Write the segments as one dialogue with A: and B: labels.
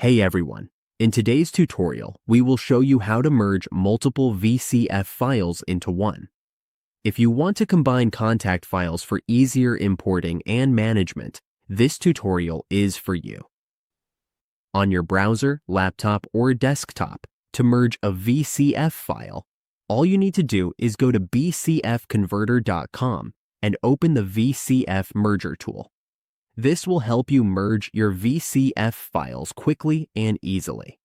A: Hey everyone! In today's tutorial, we will show you how to merge multiple VCF files into one. If you want to combine contact files for easier importing and management, this tutorial is for you. On your browser, laptop, or desktop, to merge a VCF file, all you need to do is go to bcfconverter.com and open the VCF merger tool. This will help you merge your VCF files quickly and easily.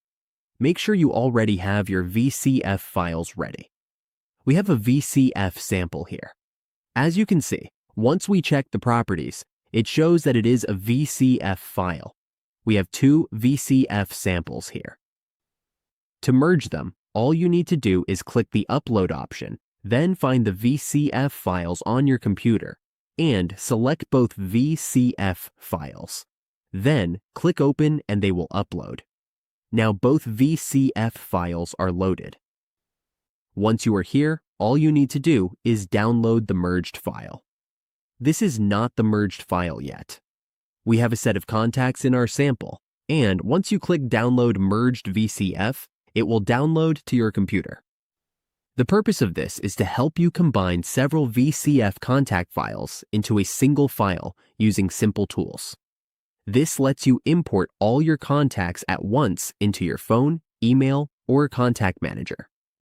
A: Make sure you already have your VCF files ready. We have a VCF sample here. As you can see, once we check the properties, it shows that it is a VCF file. We have two VCF samples here. To merge them, all you need to do is click the Upload option, then find the VCF files on your computer, and select both VCF files. Then click Open and they will upload. Now both VCF files are loaded. Once you are here, all you need to do is download the merged file. This is not the merged file yet. We have a set of contacts in our sample, and once you click Download Merged VCF, it will download to your computer. The purpose of this is to help you combine several VCF contact files into a single file using simple tools. This lets you import all your contacts at once into your phone, email, or contact manager.